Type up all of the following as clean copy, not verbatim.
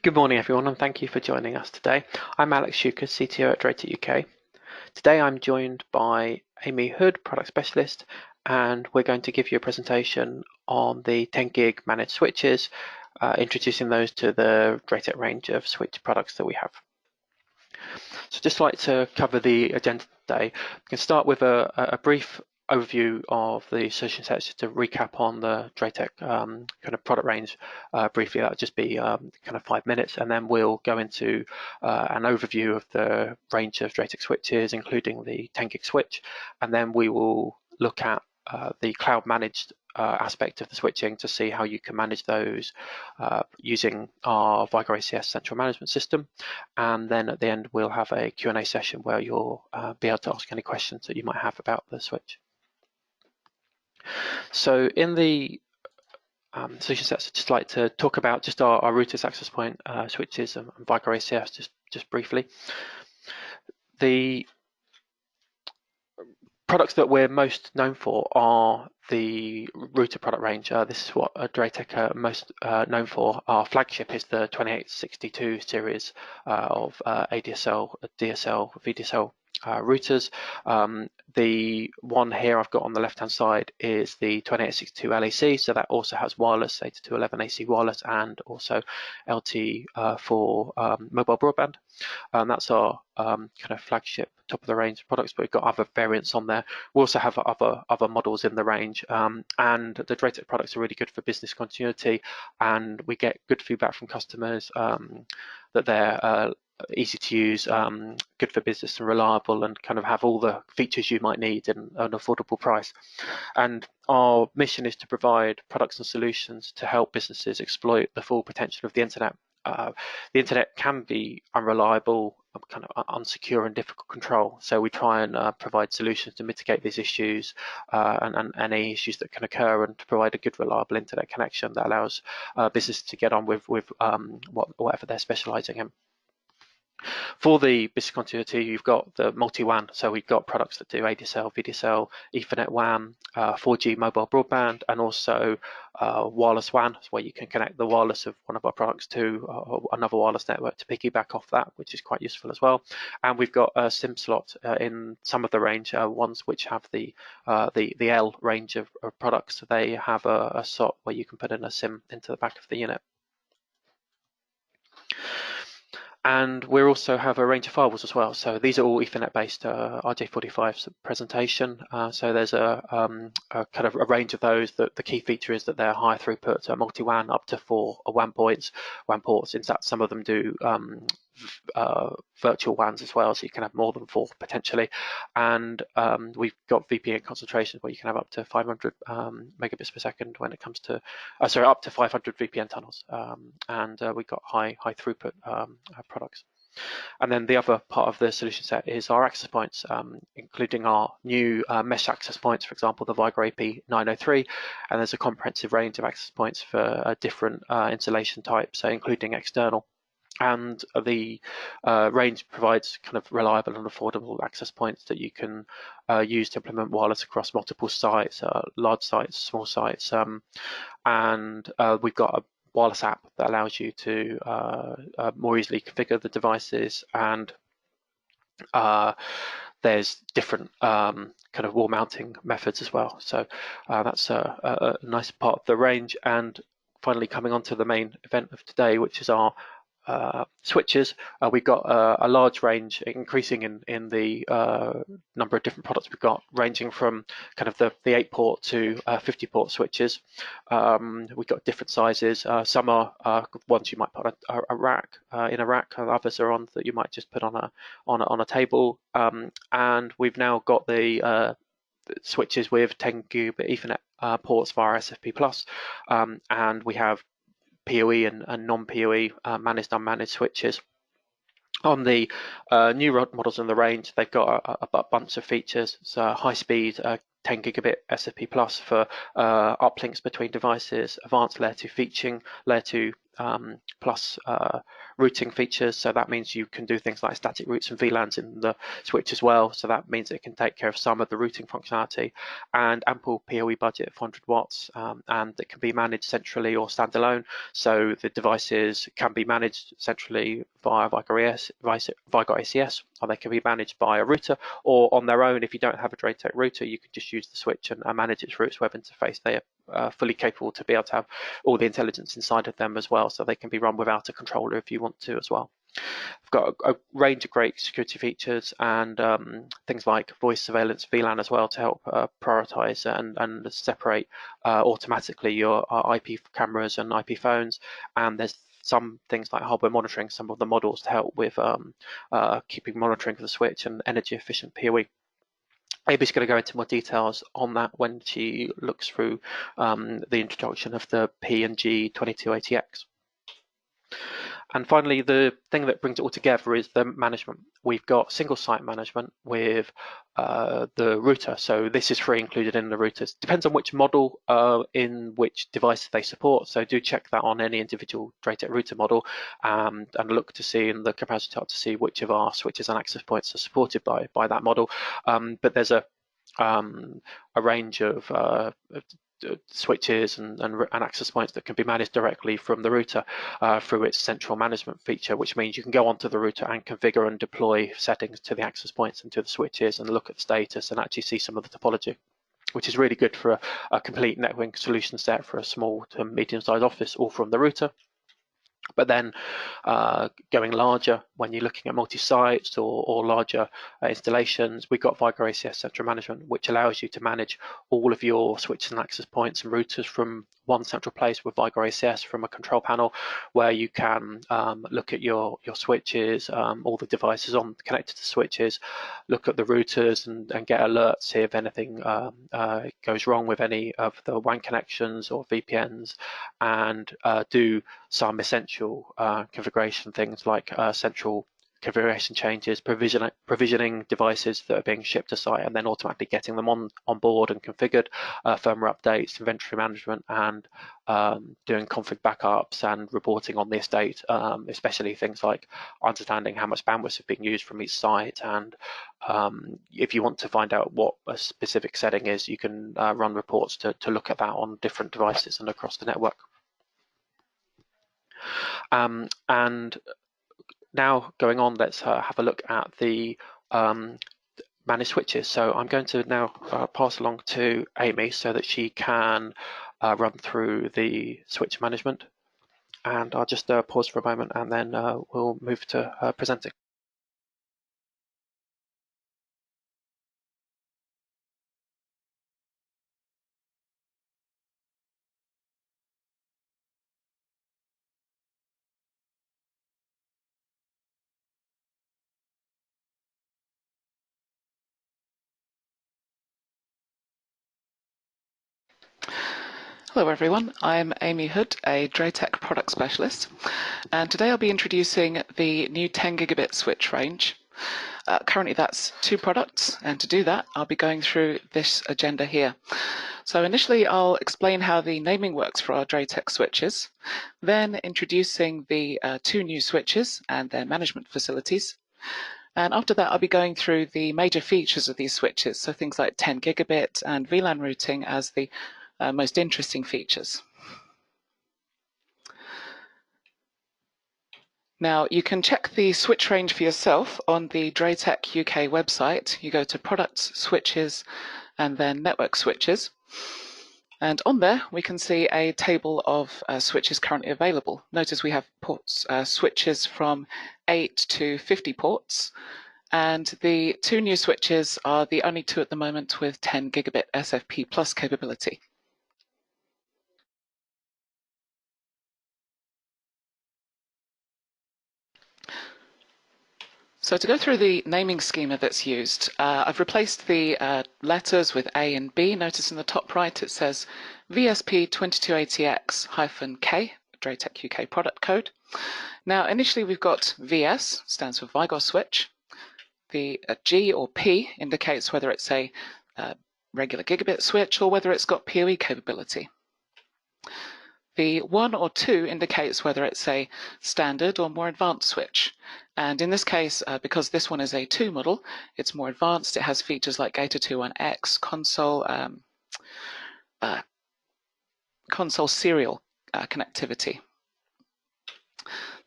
Good morning, everyone, and thank you for joining us today. I'm Alex Schuker, CTO at DrayTek UK. Today I'm joined by Amy Hood, Product Specialist, and we're going to give you a presentation on the 10 gig managed switches, introducing those to the DrayTek range of switch products that we have. So just like to cover the agenda today, we can start with a brief overview of the solution sets, just to recap on the DrayTek kind of product range briefly. That'll just be kind of 5 minutes, and then we'll go into an overview of the range of DrayTek switches, including the 10 gig switch, and then we will look at the cloud managed aspect of the switching to see how you can manage those using our Vigor ACS central management system. And then at the end, we'll have a Q&A session where you'll be able to ask any questions that you might have about the switch. So in the solution sets, I'd just like to talk about just our routers, access point switches, and Vigor ACS just briefly. The products that we're most known for are the router product range. This is what DrayTek are most known for. Our flagship is the 2862 series of ADSL, DSL, VDSL routers. The one here I've got on the left hand side is the 2862 LAC, so that also has wireless 8211 AC wireless and also LT for mobile broadband. That's our kind of flagship top of the range products, but we've got other variants on there. We also have other models in the range, and the DrayTek products are really good for business continuity, and we get good feedback from customers that they're easy to use, good for business and reliable, and kind of have all the features you might need in an affordable price. And our mission is to provide products and solutions to help businesses exploit the full potential of the internet. The internet can be unreliable, kind of unsecure and difficult to control. So we try and provide solutions to mitigate these issues and any issues that can occur, and to provide a good, reliable internet connection that allows businesses to get on with whatever they're specializing in. For the business continuity, you've got the multi-WAN. So we've got products that do ADSL, VDSL, Ethernet WAN, 4G mobile broadband, and also wireless WAN, where you can connect the wireless of one of our products to another wireless network to piggyback off that, which is quite useful as well. And we've got a SIM slot in some of the range, ones which have the L range of products. So they have a slot where you can put in a SIM into the back of the unit. And we also have a range of firewalls as well. So these are all Ethernet-based RJ45 presentation. So there's a kind of a range of those. The key feature is that they're high throughput, multi-WAN up to 4 WAN ports. In fact, some of them do virtual WANs as well, so you can have more than 4 potentially. And we've got VPN concentrations where you can have up to 500 megabits per second when it comes to, up to 500 VPN tunnels. And we've got high throughput products. And then the other part of the solution set is our access points, including our new mesh access points, for example, the Vigor AP 903. And there's a comprehensive range of access points for different installation types, so including external. And the range provides kind of reliable and affordable access points that you can use to implement wireless across multiple sites, large sites, small sites. And we've got a wireless app that allows you to more easily configure the devices, and there's different kind of wall mounting methods as well. So that's a nice part of the range. And finally, coming on to the main event of today, which is our switches. We've got a large range, increasing in the number of different products we've got, ranging from kind of the 8-port to 50-port switches. We've got different sizes. Some are ones you might put a rack in a rack, and others are on that you might just put on a table. And we've now got the switches with 10 gigabit Ethernet ports via SFP+, and we have PoE and non-PoE managed unmanaged switches. On the new models in the range, they've got a bunch of features. So high speed 10 gigabit SFP+ for uplinks between devices, advanced layer 2 featuring, layer 2 plus routing features. So that means you can do things like static routes and VLANs in the switch as well. So that means it can take care of some of the routing functionality, and ample PoE budget of 100 watts, and it can be managed centrally or standalone. So the devices can be managed centrally via Vigo ACS, or they can be managed by a router, or on their own. If you don't have a DrayTek router, you can just use the switch and manage its routes web interface. They are fully capable to be able to have all the intelligence inside of them as well, so they can be run without a controller if you want to as well. We've got a range of great security features and things like voice surveillance, VLAN as well, to help prioritize and separate automatically your IP cameras and IP phones. And there's some things like hardware monitoring, some of the models to help with keeping monitoring of the switch and energy efficient PoE. Amy's going to go into more details on that when she looks through the introduction of the P and G2280X. And finally, the thing that brings it all together is the management. We've got single site management with the router. So this is free included in the routers. Depends on which model in which device they support. So do check that on any individual DrayTek router model and look to see in the comparison chart to see which of our switches and access points are supported by that model. But there's a range of switches and access points that can be managed directly from the router through its central management feature, which means you can go onto the router and configure and deploy settings to the access points and to the switches and look at the status and actually see some of the topology, which is really good for a complete networking solution set for a small to medium-sized office, all from the router. But then going larger, when you're looking at multi-sites or larger installations, we've got Vigo ACS Central Management, which allows you to manage all of your switches and access points and routers from one central place with Vigo ACS from a control panel, where you can look at your switches, all the devices connected to switches, look at the routers and get alerts, see if anything goes wrong with any of the WAN connections or VPNs, and do some essential configuration things like central configuration changes, provisioning devices that are being shipped to site, and then automatically getting them on board and configured, firmware updates, inventory management, and doing config backups and reporting on the estate, especially things like understanding how much bandwidth is being used from each site. And if you want to find out what a specific setting is, you can run reports to look at that on different devices and across the network. And now going on, let's have a look at the managed switches. So I'm going to now pass along to Amy so that she can run through the switch management. And I'll just pause for a moment and then we'll move to presenting. Hello everyone, I'm Amy Hood, a DrayTek product specialist, and today I'll be introducing the new 10 gigabit switch range. Currently that's 2 products, and to do that I'll be going through this agenda here. So initially I'll explain how the naming works for our DrayTek switches, then introducing the 2 new switches and their management facilities. And after that, I'll be going through the major features of these switches, so things like 10 gigabit and VLAN routing as the most interesting features. Now, you can check the switch range for yourself on the DrayTek UK website. You go to Products, Switches, and then Network Switches. And on there, we can see a table of switches currently available. Notice we have ports, switches from 8 to 50 ports. And the 2 new switches are the only 2 at the moment with 10 gigabit SFP plus capability. So to go through the naming schema that's used, I've replaced the letters with A and B. Notice in the top right it says VSP2280X-K, DrayTek UK product code. Now initially we've got VS, stands for Vigo switch. The G or P indicates whether it's a regular gigabit switch or whether it's got PoE capability. The 1 or 2 indicates whether it's a standard or more advanced switch. And in this case, because this one is a 2 model, it's more advanced. It has features like Gate221X, console serial connectivity.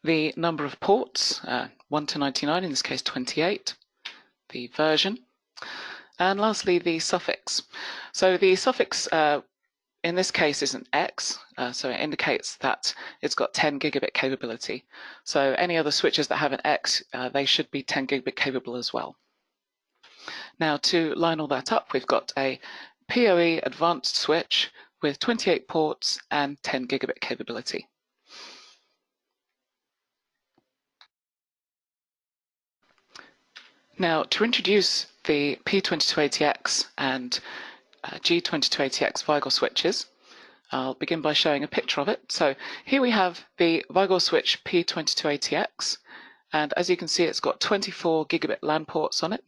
The number of ports, 1 to 99, in this case 28, the version. And lastly, the suffix. So the suffix in this case is an X, so it indicates that it's got 10 gigabit capability. So any other switches that have an X, they should be 10 gigabit capable as well. Now to line all that up, we've got a PoE advanced switch with 28 ports and 10 gigabit capability. Now to introduce the P2280X and G2280X Vigor switches, I'll begin by showing a picture of it. So here we have the Vigor switch P2280X, and as you can see, it's got 24 gigabit LAN ports on it.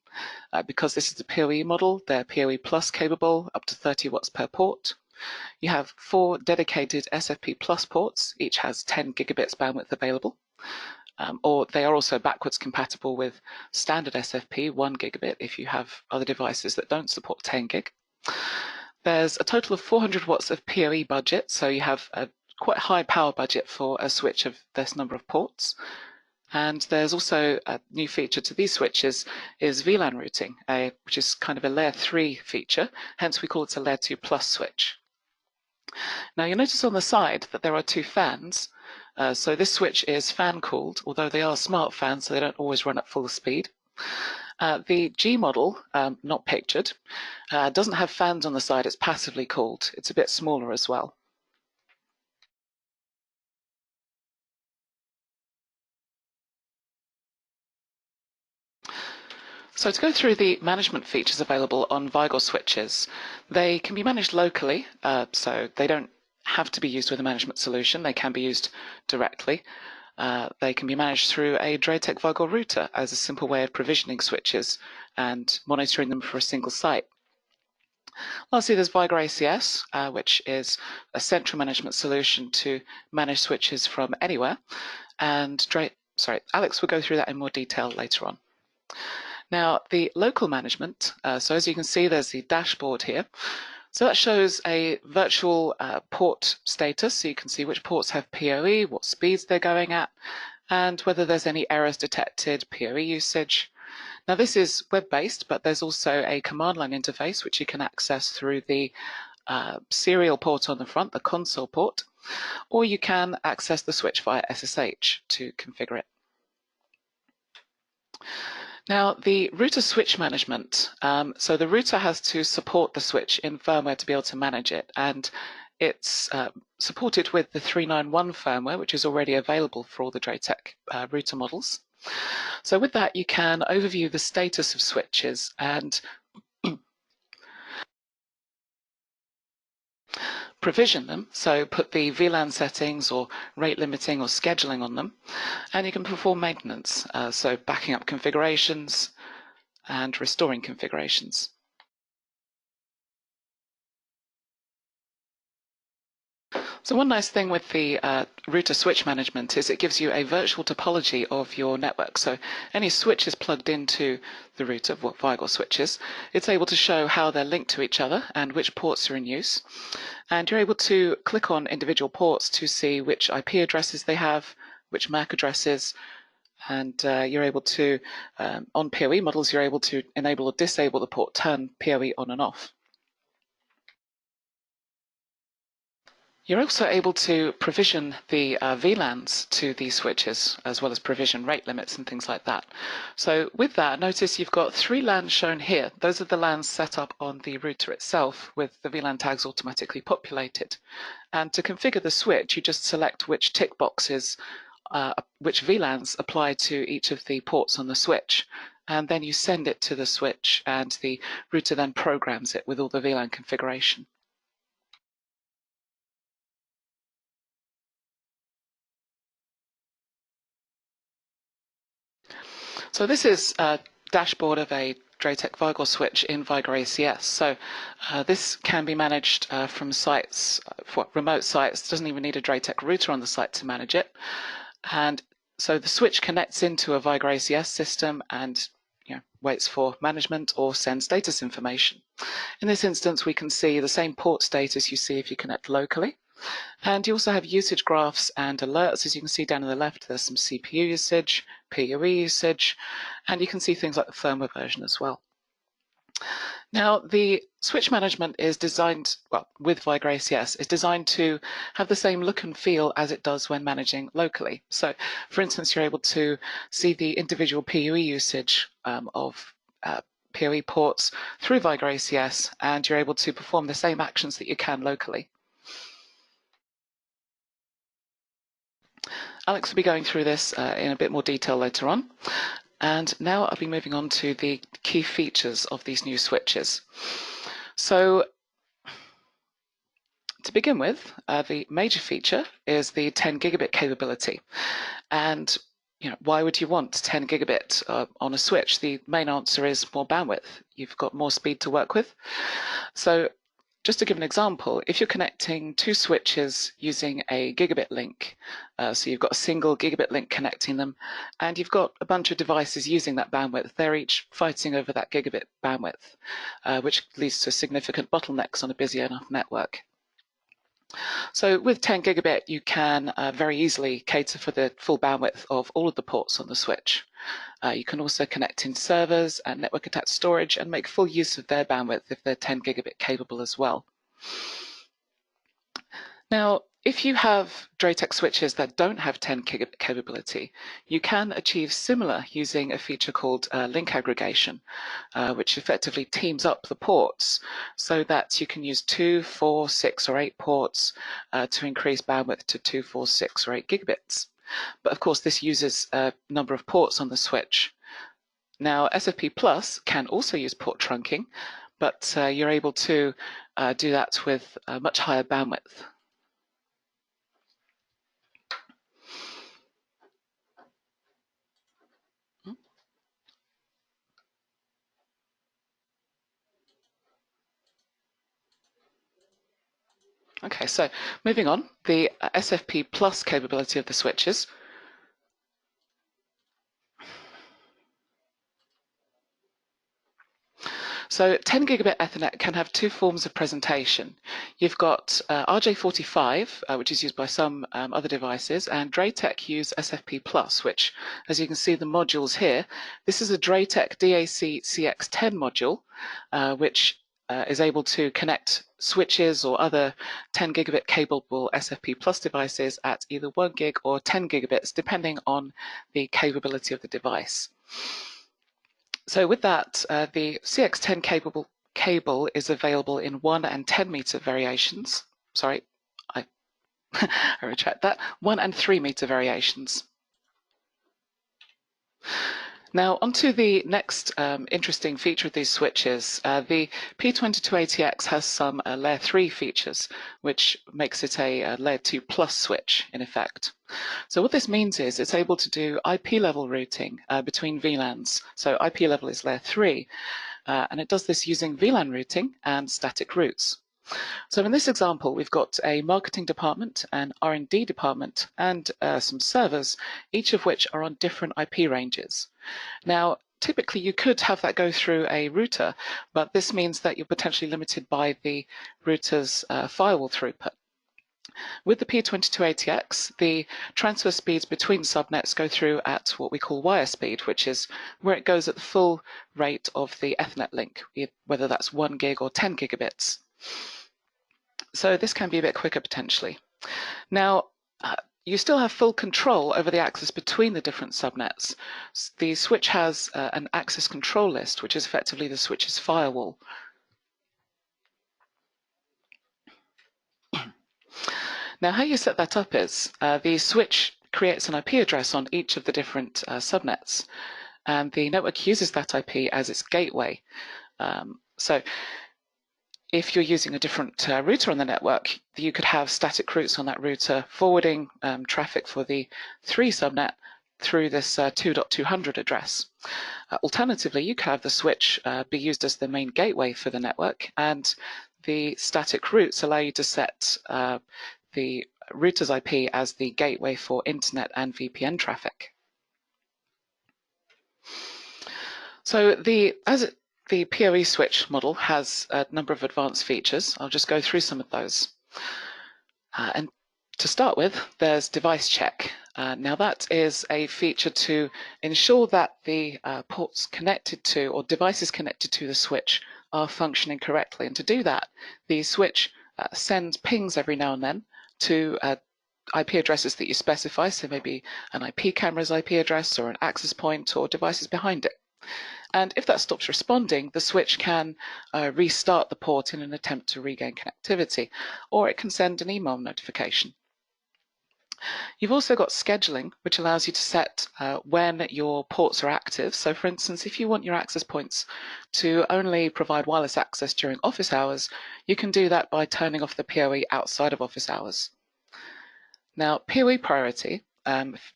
Because this is a PoE model, they're PoE Plus capable, up to 30 watts per port. You have 4 dedicated SFP Plus ports, each has 10 gigabits bandwidth available. Or they are also backwards compatible with standard SFP 1 gigabit if you have other devices that don't support 10 gig. There's a total of 400 watts of PoE budget, so you have a quite high power budget for a switch of this number of ports. And there's also a new feature to these switches is VLAN routing, which is kind of a layer 3 feature, hence we call it a layer 2 plus switch. Now you'll notice on the side that there are 2 fans. So this switch is fan cooled, although they are smart fans, so they don't always run at full speed. The G model, not pictured, doesn't have fans on the side, it's passively cooled. It's a bit smaller as well. So to go through the management features available on Vigor switches, they can be managed locally, so they don't have to be used with a management solution, they can be used directly. They can be managed through a DrayTek Vigor router as a simple way of provisioning switches and monitoring them for a single site. Lastly, there's Vigor ACS, which is a central management solution to manage switches from anywhere. And Alex will go through that in more detail later on. Now, the local management, so as you can see, there's the dashboard here. So that shows a virtual port status, so you can see which ports have PoE, what speeds they're going at, and whether there's any errors detected, PoE usage. Now this is web-based, but there's also a command line interface which you can access through the serial port on the front, the console port, or you can access the switch via SSH to configure it. Now, the router switch management. So the router has to support the switch in firmware to be able to manage it, and it's supported with the 391 firmware, which is already available for all the DrayTek router models. So with that, you can overview the status of switches and provision them, so put the VLAN settings or rate limiting or scheduling on them, and you can perform maintenance, so backing up configurations and restoring configurations. So one nice thing with the router switch management is it gives you a virtual topology of your network. So any switches plugged into the router, what Vigor switches, it's able to show how they're linked to each other and which ports are in use. And you're able to click on individual ports to see which IP addresses they have, which MAC addresses, and you're able to, on PoE models, you're able to enable or disable the port, turn PoE on and off. You're also able to provision the VLANs to these switches, as well as provision rate limits and things like that. So with that, notice you've got 3 LANs shown here. Those are the LANs set up on the router itself with the VLAN tags automatically populated. And to configure the switch, you just select which tick boxes, which VLANs apply to each of the ports on the switch. And then you send it to the switch, and the router then programs it with all the VLAN configuration. So this is a dashboard of a DrayTek Vigor switch in Vigor ACS. So this can be managed from sites, for remote sites. It doesn't even need a DrayTek router on the site to manage it. And so the switch connects into a Vigor ACS system and waits for management or sends status information. In this instance, we can see the same port status you see if you connect locally. And you also have usage graphs and alerts. As you can see down on the left, there's some CPU usage, PoE usage, and you can see things like the firmware version as well. Now, the switch management is designed, well, with Vigor ACS, is designed to have the same look and feel as it does when managing locally. So, for instance, you're able to see the individual PoE usage of PoE ports through Vigor ACS, and you're able to perform the same actions that you can locally. Alex will be going through this in a bit more detail later on. And now I'll be moving on to the key features of these new switches. So to begin with, the major feature is the 10 gigabit capability. And why would you want 10 gigabit on a switch? The main answer is more bandwidth. You've got more speed to work with. So just to give an example, if you're connecting two switches using a gigabit link, so you've got a single gigabit link connecting them, and you've got a bunch of devices using that bandwidth, they're each fighting over that gigabit bandwidth, which leads to significant bottlenecks on a busy enough network. So with 10 gigabit, you can very easily cater for the full bandwidth of all of the ports on the switch. You can also connect in servers and network attached storage and make full use of their bandwidth if they're 10 gigabit capable as well. Now, if you have DrayTek switches that don't have 10 gigabit capability, you can achieve similar using a feature called link aggregation, which effectively teams up the ports so that you can use 2, 4, 6, or 8 ports to increase bandwidth to 2, 4, 6, or 8 gigabits. But of course, this uses a number of ports on the switch. Now, SFP Plus can also use port trunking, but you're able to do that with a much higher bandwidth. Okay, so moving on, the SFP Plus capability of the switches. So 10 gigabit Ethernet can have two forms of presentation. You've got RJ45, which is used by some other devices, and DrayTek use SFP Plus, which, as you can see the modules here, this is a DrayTek DAC CX10 module, which is able to connect switches or other 10 gigabit capable SFP Plus devices at either 1 gig or 10 gigabits, depending on the capability of the device. So with that, the CX10 cable is available in 1 and 10 meter variations. Sorry, I retract that. 1 and 3 meter variations. Now, onto the next interesting feature of these switches. The P22ATX has some layer 3 features, which makes it a layer 2 plus switch, in effect. So what this means is it's able to do IP level routing between VLANs. So IP level is layer 3, and it does this using VLAN routing and static routes. So in this example, we've got a marketing department, an R&D department, and some servers, each of which are on different IP ranges. Now, typically you could have that go through a router, but this means that you're potentially limited by the router's firewall throughput. With the P22ATX, the transfer speeds between subnets go through at what we call wire speed, which is where it goes at the full rate of the Ethernet link, whether that's 1 gig or 10 gigabits. So this can be a bit quicker potentially. Now, you still have full control over the access between the different subnets. The switch has an access control list, which is effectively the switch's firewall. Now, how you set that up is the switch creates an IP address on each of the different subnets, and the network uses that IP as its gateway. So if you're using a different router on the network, you could have static routes on that router forwarding traffic for the 3 subnet through this 2.200 address. Alternatively, you can have the switch be used as the main gateway for the network, and the static routes allow you to set the router's IP as the gateway for internet and VPN traffic. So the PoE switch model has a number of advanced features. I'll just go through some of those. And to start with, there's device check. Now that is a feature to ensure that the ports connected to, or devices connected to the switch, are functioning correctly. And to do that, the switch sends pings every now and then to IP addresses that you specify, so maybe an IP camera's IP address or an access point or devices behind it. And if that stops responding, the switch can restart the port in an attempt to regain connectivity, or it can send an email notification. You've also got scheduling, which allows you to set when your ports are active. So for instance, if you want your access points to only provide wireless access during office hours, you can do that by turning off the PoE outside of office hours. Now, PoE priority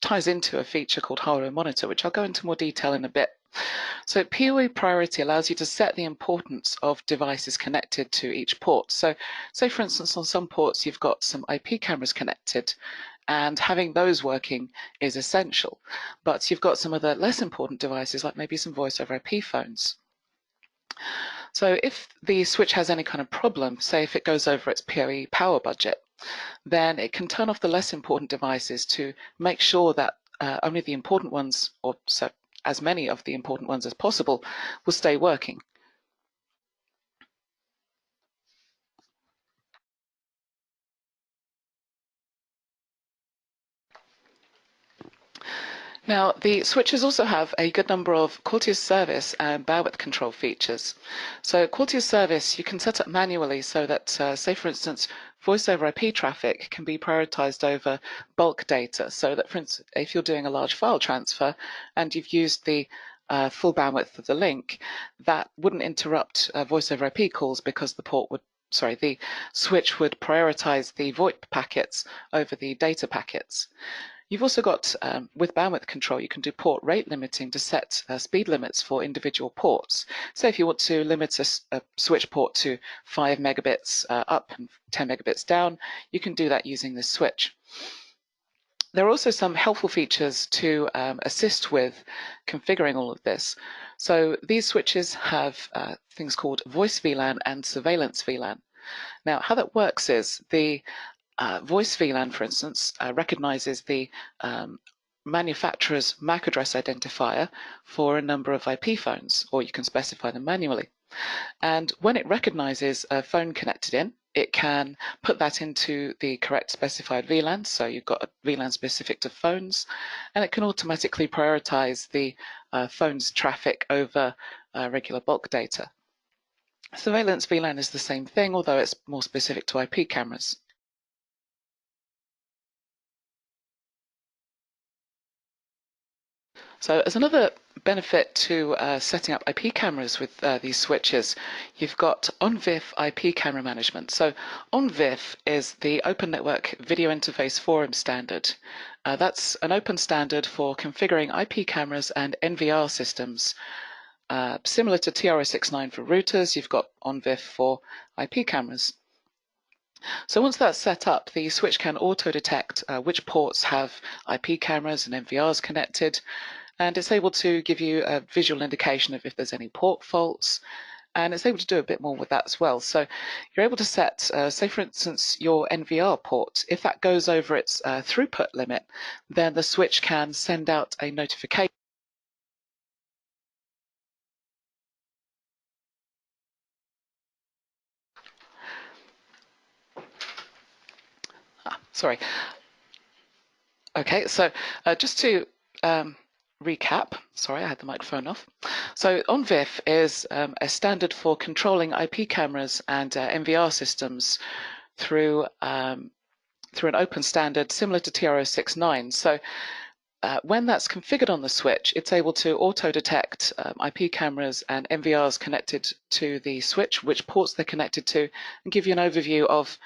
ties into a feature called hardware monitor, which I'll go into more detail in a bit. So PoE priority allows you to set the importance of devices connected to each port. So say, for instance, on some ports, you've got some IP cameras connected, and having those working is essential. But you've got some other less important devices, like maybe some voice over IP phones. So if the switch has any kind of problem, say if it goes over its PoE power budget, then it can turn off the less important devices to make sure that only the important ones, or so as many of the important ones as possible, will stay working. Now, the switches also have a good number of quality of service and bandwidth control features. So quality of service you can set up manually so that, say for instance, voice over IP traffic can be prioritized over bulk data. So that, for instance, if you're doing a large file transfer and you've used the full bandwidth of the link, that wouldn't interrupt voice over IP calls because the switch would prioritize the VoIP packets over the data packets. You've also got, with bandwidth control, you can do port rate limiting to set speed limits for individual ports. So if you want to limit a switch port to 5 megabits up and 10 megabits down, you can do that using this switch. There are also some helpful features to assist with configuring all of this. So these switches have things called voice VLAN and surveillance VLAN. Now, how that works is the voice VLAN, for instance, recognizes the manufacturer's MAC address identifier for a number of IP phones, or you can specify them manually. And when it recognizes a phone connected in, it can put that into the correct specified VLAN. So you've got a VLAN specific to phones, and it can automatically prioritize the phone's traffic over regular bulk data. Surveillance VLAN is the same thing, although it's more specific to IP cameras. So as another benefit to setting up IP cameras with these switches, you've got ONVIF IP camera management. So ONVIF is the Open Network Video Interface Forum standard. That's an open standard for configuring IP cameras and NVR systems. Similar to TR-069 for routers, you've got ONVIF for IP cameras. So once that's set up, the switch can auto-detect which ports have IP cameras and NVRs connected, and it's able to give you a visual indication of if there's any port faults, and it's able to do a bit more with that as well. So you're able to set, say for instance, your NVR port. If that goes over its throughput limit, then the switch can send out a notification. Sorry. Okay, so just to recap, sorry, I had the microphone off. So ONVIF is a standard for controlling IP cameras and NVR systems through an open standard similar to TR-069. So when that's configured on the switch, it's able to auto-detect IP cameras and NVRs connected to the switch, which ports they're connected to, and give you an overview of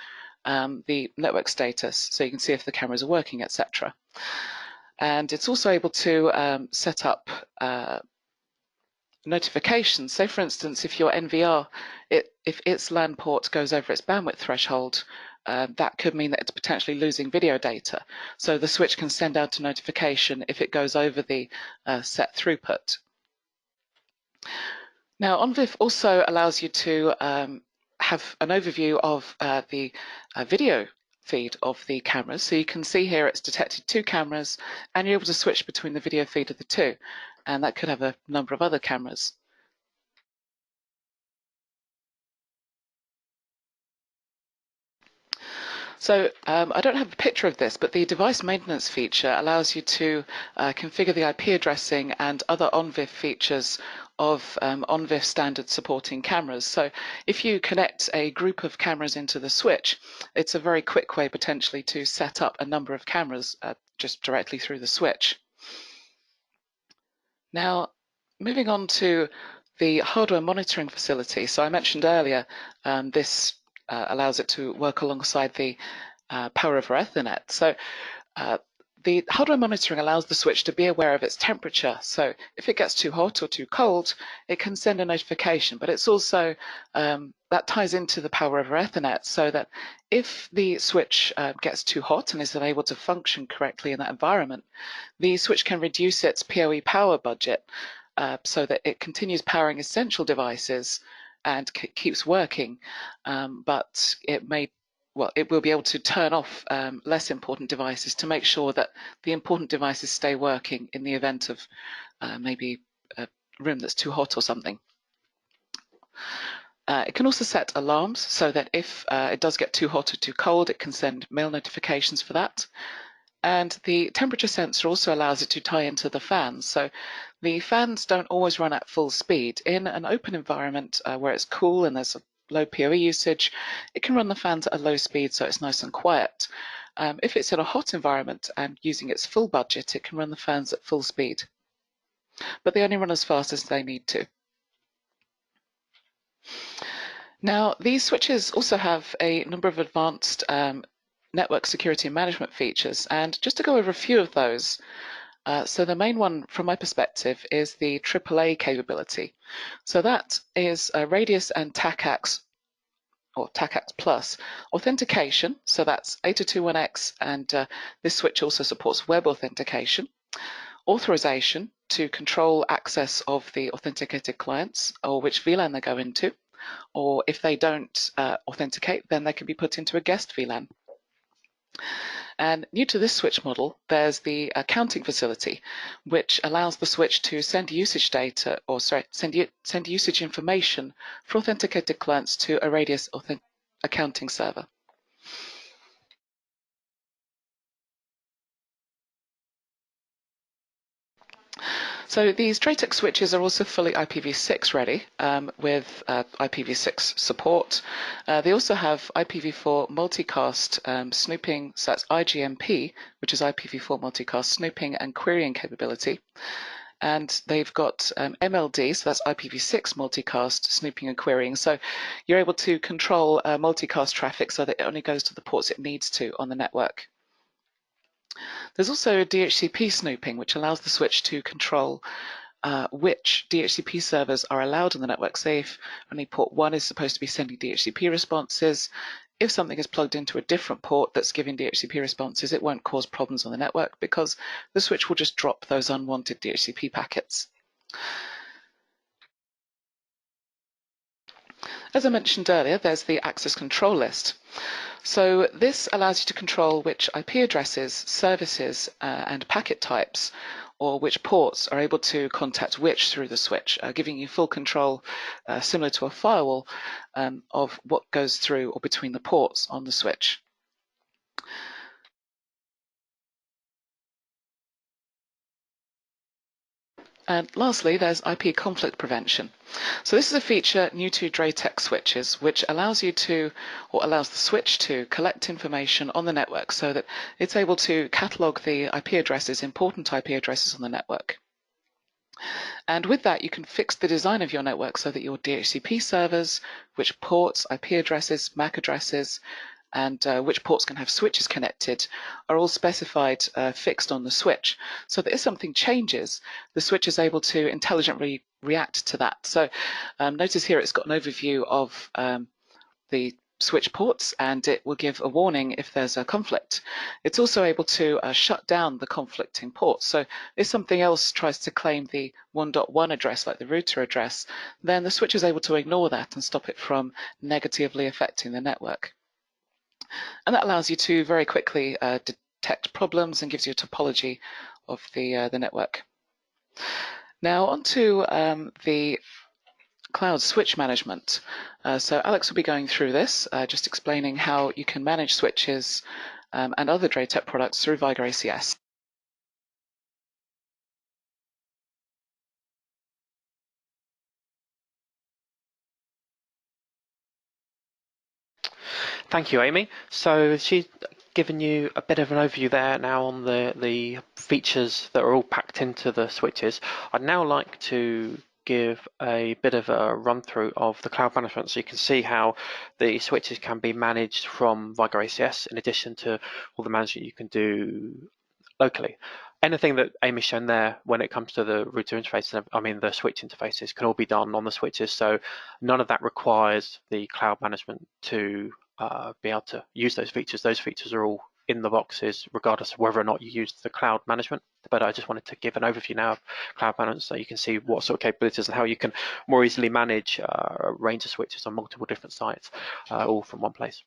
the network status, so you can see if the cameras are working, etc. And it's also able to set up notifications. Say, for instance, if your NVR, if its LAN port goes over its bandwidth threshold, that could mean that it's potentially losing video data. So the switch can send out a notification if it goes over the set throughput. Now, OnVIF also allows you to have an overview of the video feed of the cameras. So you can see here it's detected 2 cameras, and you're able to switch between the video feed of the 2. And that could have a number of other cameras. So I don't have a picture of this, but the device maintenance feature allows you to configure the IP addressing and other OnVIF features of OnVIF standard supporting cameras. So if you connect a group of cameras into the switch, it's a very quick way potentially to set up a number of cameras just directly through the switch. Now, moving on to the hardware monitoring facility. So I mentioned earlier this allows it to work alongside the Power over Ethernet. So the hardware monitoring allows the switch to be aware of its temperature. So if it gets too hot or too cold, it can send a notification. But it's also that ties into the Power over Ethernet, so that if the switch gets too hot and is unable to function correctly in that environment, the switch can reduce its PoE power budget so that it continues powering essential devices and keeps working, but it will be able to turn off less important devices to make sure that the important devices stay working in the event of maybe a room that's too hot or something. It can also set alarms so that if it does get too hot or too cold, it can send mail notifications for that. And the temperature sensor also allows it to tie into the fans. So the fans don't always run at full speed. In an open environment where it's cool and there's a low PoE usage, it can run the fans at a low speed so it's nice and quiet. If it's in a hot environment and using its full budget, it can run the fans at full speed. But they only run as fast as they need to. Now, these switches also have a number of advanced network security and management features, and just to go over a few of those. So the main one from my perspective is the AAA capability. So that is radius and TACAX, or TACAX plus authentication. So that's 802.1x, and this switch also supports web authentication. Authorization to control access of the authenticated clients or which VLAN they go into, or if they don't authenticate, then they can be put into a guest VLAN. And new to this switch model, there's the accounting facility, which allows the switch to send usage data, or sorry, send usage information for authenticated clients to a Radius accounting server. So these DrayTek switches are also fully IPv6 ready with IPv6 support. They also have IPv4 multicast snooping, so that's IGMP, which is IPv4 multicast snooping and querying capability. And they've got MLD, so that's IPv6 multicast snooping and querying. So you're able to control multicast traffic so that it only goes to the ports it needs to on the network. There's also DHCP snooping, which allows the switch to control which DHCP servers are allowed on the network. Say if only port 1 is supposed to be sending DHCP responses, if something is plugged into a different port that's giving DHCP responses, it won't cause problems on the network because the switch will just drop those unwanted DHCP packets. As I mentioned earlier, there's the access control list. So this allows you to control which IP addresses, services, and packet types, or which ports are able to contact which through the switch, giving you full control, similar to a firewall, of what goes through or between the ports on the switch. And lastly, there's IP conflict prevention. So this is a feature new to DrayTek switches, which allows you to, or allows the switch to collect information on the network so that it's able to catalog the IP addresses, important IP addresses on the network. And with that, you can fix the design of your network so that your DHCP servers, which ports, IP addresses, MAC addresses, and which ports can have switches connected are all specified fixed on the switch. So that if something changes, the switch is able to intelligently react to that. So notice here it's got an overview of the switch ports, and it will give a warning if there's a conflict. It's also able to shut down the conflicting ports. So if something else tries to claim the 1.1 address, like the router address, then the switch is able to ignore that and stop it from negatively affecting the network. And that allows you to very quickly detect problems and gives you a topology of the network. Now onto the cloud switch management. So Alex will be going through this, just explaining how you can manage switches and other DrayTek products through Viger ACS. Thank you, Amy. So she's given you a bit of an overview there now on the features that are all packed into the switches. I'd now like to give a bit of a run through of the cloud management so you can see how the switches can be managed from Viger ACS in addition to all the management you can do locally. Anything that Amy's shown there when it comes to the router interface, I mean the switch interfaces, can all be done on the switches, so none of that requires the cloud management to be able to use those features. Those features are all in the boxes regardless of whether or not you use the cloud management. But I just wanted to give an overview now of cloud management so you can see what sort of capabilities and how you can more easily manage a range of switches on multiple different sites, all from one place.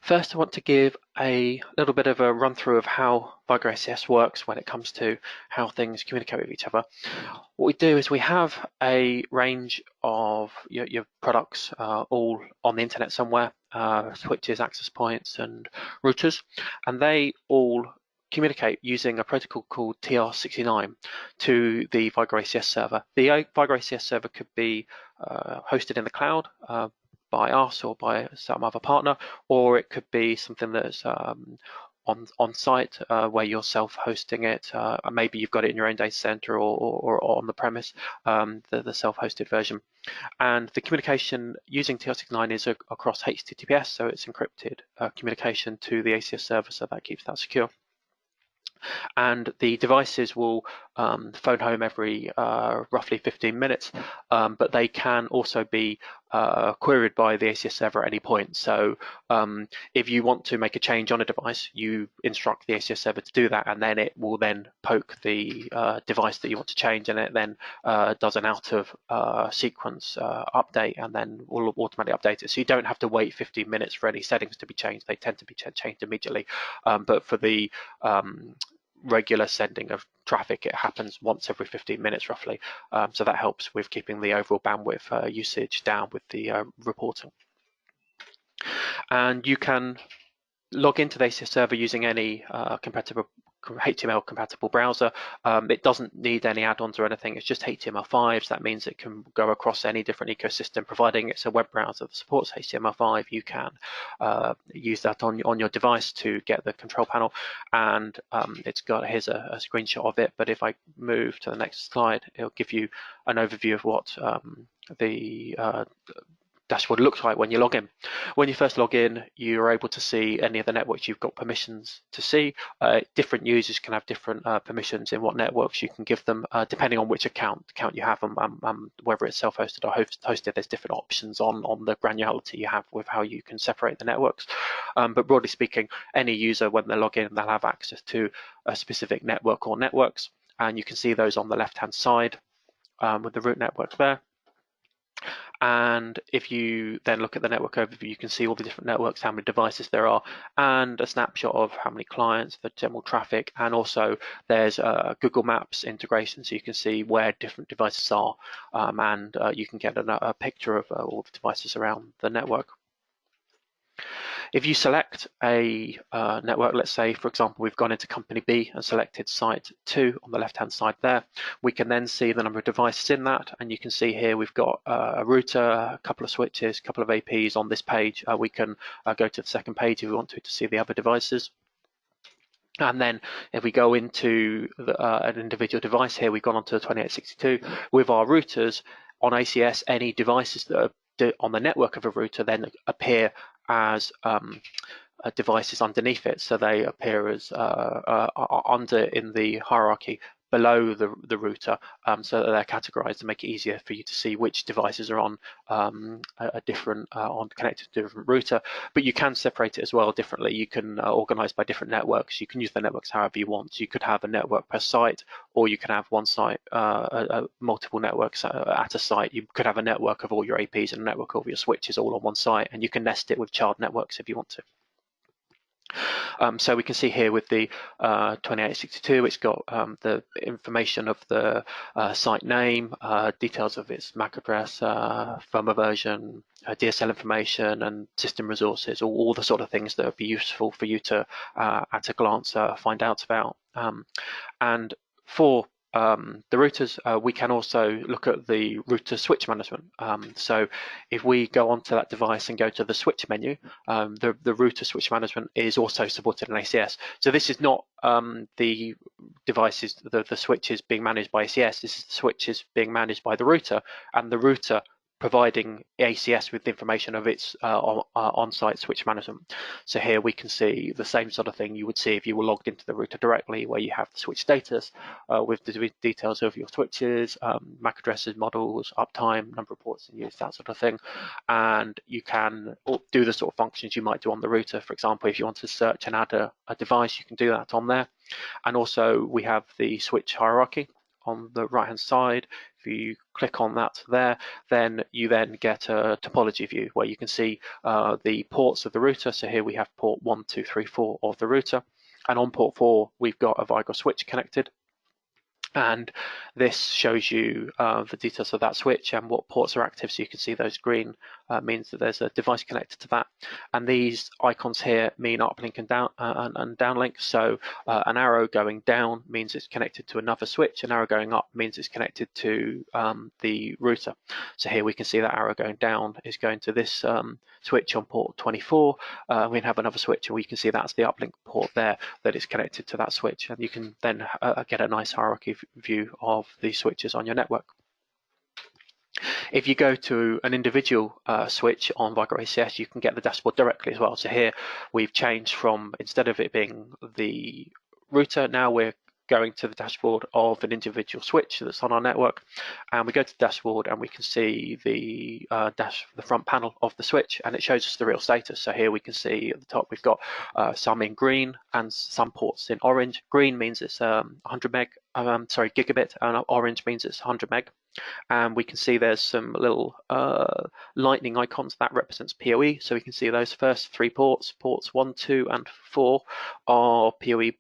First, I want to give a little bit of a run through of how Viger ACS works when it comes to how things communicate with each other. What we do is we have a range of your products all on the internet somewhere, switches, access points, and routers, and they all communicate using a protocol called TR69 to the Viger ACS server. The Viger ACS server could be hosted in the cloud by us or by some other partner, or it could be something that's on site where you're self-hosting it. Maybe you've got it in your own data center or on the premise, the self-hosted version. And the communication using TR69 is across HTTPS, so it's encrypted communication to the ACS server, so that keeps that secure. And the devices will phone home every roughly 15 minutes, but they can also be queried by the ACS server at any point. So if you want to make a change on a device, you instruct the ACS server to do that, and then it will then poke the device that you want to change, and it then does an out of sequence update, and then will automatically update it. So you don't have to wait 15 minutes for any settings to be changed. They tend to be changed immediately. But for the regular sending of traffic, it happens once every 15 minutes roughly, so that helps with keeping the overall bandwidth usage down with the reporting. And you can log into the ACS server using any compatible HTML compatible browser. It doesn't need any add-ons or anything. It's just HTML5, so that means it can go across any different ecosystem. Providing it's a web browser that supports HTML5, you can use that on your device to get the control panel. And here's a screenshot of it, but if I move to the next slide, it'll give you an overview of what the dashboard looks like when you log in. When you first log in, you're able to see any of the networks you've got permissions to see. Different users can have different permissions in what networks you can give them, depending on which account you have, whether it's self-hosted or hosted. There's different options on the granularity you have with how you can separate the networks. But broadly speaking, any user, when they log in, they'll have access to a specific network or networks, and you can see those on the left-hand side with the root network there. And if you then look at the network overview, you can see all the different networks, how many devices there are, and a snapshot of how many clients, the general traffic, and also there's Google Maps integration, so you can see where different devices are, and you can get a picture of all the devices around the network. If you select a network, let's say, for example, we've gone into company B and selected site 2 on the left-hand side there, we can then see the number of devices in that, and you can see here we've got a router, a couple of switches, a couple of APs on this page. We can go to the second page if we want to see the other devices. And then if we go into an individual device here, we've gone onto the 2862 with our routers on ACS. Any devices that are on the network of a router then appear as devices underneath it, so they appear as under in the hierarchy below the router, so that they're categorized to make it easier for you to see which devices are on a different on connected to a different router. But you can separate it as well differently. You can organize by different networks. You can use the networks however you want. You could have a network per site, or you can have one site, multiple networks at a site. You could have a network of all your APs and a network of all your switches all on one site, and you can nest it with child networks if you want to. So we can see here with the 2862, it's got the information of the site name, details of its MAC address, firmware version, DSL information, and system resources, all the sort of things that would be useful for you to, at a glance, find out about. And for the routers, we can also look at the router switch management. So if we go onto that device and go to the switch menu, the router switch management is also supported in ACS. So this is not the devices, the switches being managed by ACS. This is the switches being managed by the router, and the router providing ACS with information of its on-site switch management. So here we can see the same sort of thing you would see if you were logged into the router directly, where you have the switch status with the details of your switches, MAC addresses, models, uptime, number of ports in use, that sort of thing. And you can do the sort of functions you might do on the router. For example, if you want to search and add a device, you can do that on there. And also we have the switch hierarchy on the right hand side. If you click on that there, then you then get a topology view where you can see the ports of the router. So here we have port 1, 2, 3, 4 of the router, and on port 4 we've got a Vigo switch connected, and this shows you the details of that switch and what ports are active. So you can see those green means that there's a device connected to that, and these icons here mean uplink and downlink. So an arrow going down means it's connected to another switch. An arrow going up means it's connected to the router. So here we can see that arrow going down is going to this switch on port 24. We have another switch, and we can see that's the uplink port there that is connected to that switch, and you can then get a nice hierarchy view of the switches on your network. If you go to an individual switch on Vigo ACS, you can get the dashboard directly as well. So here we've changed from, instead of it being the router, now we're going to the dashboard of an individual switch that's on our network, and we go to the dashboard and we can see the front panel of the switch, and it shows us the real status. So here we can see at the top we've got some in green and some ports in orange. Green means it's 100 meg, gigabit, and orange means it's 100 meg. And we can see there's some little lightning icons that represents PoE. So we can see those first three ports 1, 2, and 4 are PoE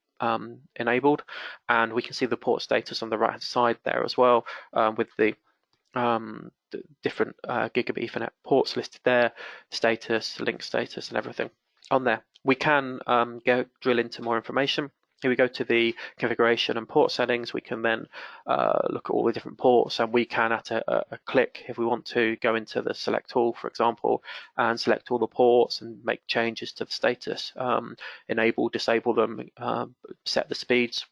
enabled, and we can see the port status on the right hand side there as well, with the different gigabit Ethernet ports listed there, status, link status, and everything on there. We can go drill into more information. Here we go to the configuration and port settings. We can then look at all the different ports, and we can, at a click, if we want to, go into the select tool, for example, and select all the ports and make changes to the status, enable, disable them, set the speeds.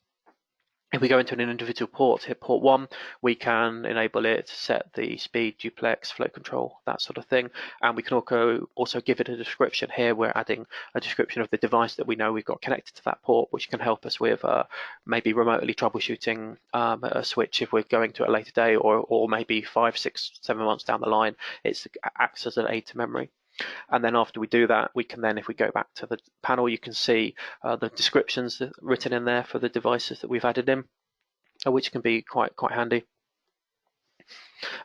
If we go into an individual port, hit port 1, we can enable it, set the speed, duplex, flow control, that sort of thing. And we can also give it a description. Here we're adding a description of the device that we know we've got connected to that port, which can help us with maybe remotely troubleshooting a switch if we're going to a later day, or maybe 5, 6, 7 months down the line. It acts as an aid to memory. And then after we do that, we can then, if we go back to the panel, you can see the descriptions written in there for the devices that we've added in, which can be quite handy.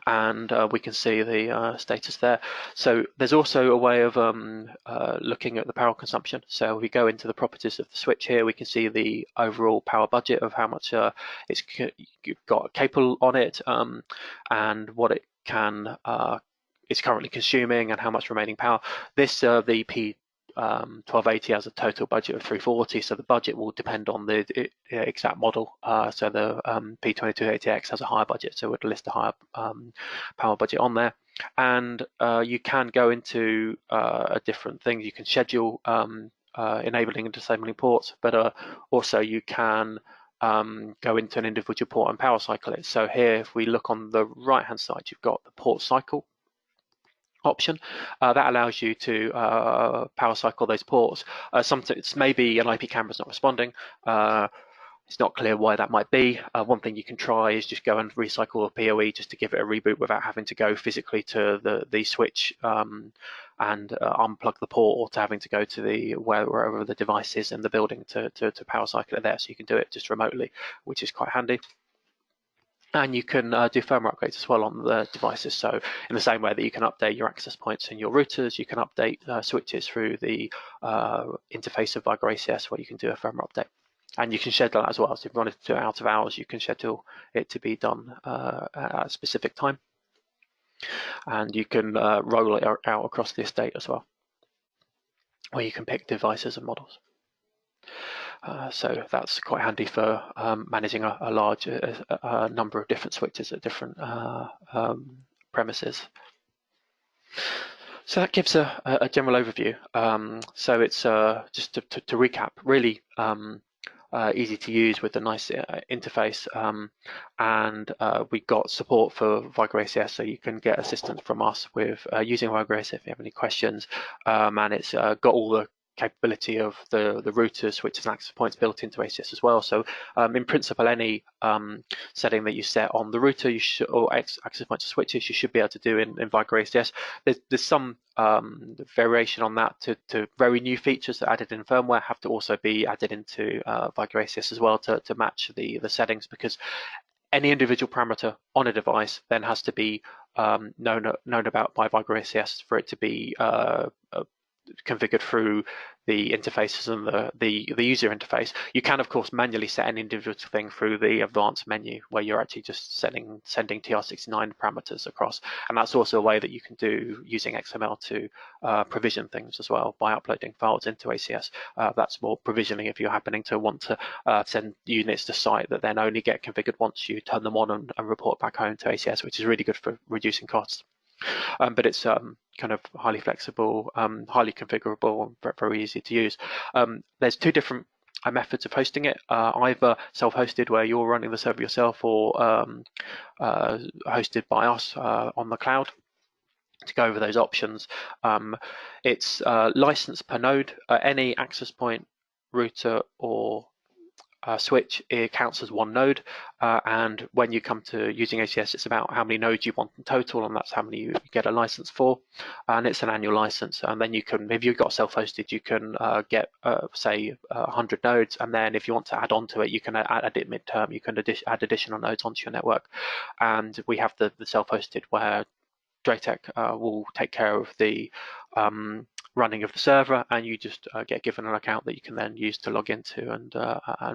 And we can see the status there. So there's also a way of looking at the power consumption. So if we go into the properties of the switch here, we can see the overall power budget of how much it's got capable on it, and what it can it's currently consuming, and how much remaining power. This the P1280 has a total budget of 340, so the budget will depend on the exact model. So the P2280X has a higher budget, so it would list a higher power budget on there. And you can go into different things. You can schedule enabling and disabling ports, but also you can go into an individual port and power cycle it. So here, if we look on the right hand side, you've got the port cycle option. That allows you to power cycle those ports. Sometimes maybe an IP camera is not responding. It's not clear why that might be. One thing you can try is just go and recycle a PoE just to give it a reboot without having to go physically to the switch and unplug the port, or to having to go to wherever the device is in the building to power cycle it there. So you can do it just remotely, which is quite handy. And you can do firmware upgrades as well on the devices. So in the same way that you can update your access points and your routers, you can update switches through the interface of Vigor ACS, where you can do a firmware update. And you can schedule that as well. So if you wanted to do it out of hours, you can schedule it to be done at a specific time. And you can roll it out across the estate as well, where you can pick devices and models. So that's quite handy for managing a large number of different switches at different premises. So that gives a general overview. So it's just to recap, really easy to use with a nice interface, and we got support for Vigor ACS, so you can get assistance from us with using Vigor ACS if you have any questions, and it's got all the capability of the routers, switches, and access points built into ACS as well. So in principle, any setting that you set on the router, or access points or switches, you should be able to do in Vigor ACS. There's some variation on that to very new features that are added in firmware have to also be added into Vigor ACS as well to match the settings, because any individual parameter on a device then has to be known about by Vigor ACS for it to be configured through the interfaces and the user interface. You can of course manually set an individual thing through the advanced menu, where you're actually just sending TR69 parameters across, and that's also a way that you can do using XML to provision things as well by uploading files into ACS. That's more provisioning if you're happening to want to send units to site that then only get configured once you turn them on and report back home to ACS, which is really good for reducing costs. But it's kind of highly flexible, highly configurable, and very easy to use. There's two different methods of hosting it, either self-hosted, where you're running the server yourself, or hosted by us on the cloud. To go over those options, it's license per node. Any access point, router, or switch, it counts as one node, and when you come to using ACS, it's about how many nodes you want in total, and that's how many you get a license for, and it's an annual license. And then you can, if you've got self-hosted, you can get say 100 nodes, and then if you want to add on to it, you can add it mid-term. You can add additional nodes onto your network. And we have the self-hosted, where DrayTek will take care of the running of the server, and you just get given an account that you can then use to log into and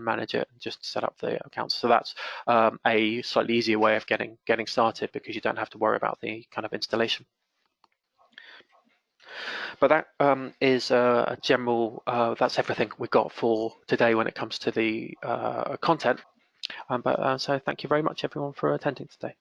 manage it, and just set up the accounts. So that's a slightly easier way of getting started, because you don't have to worry about the kind of installation. But that is a general, that's everything we got for today when it comes to the content. So thank you very much everyone for attending today.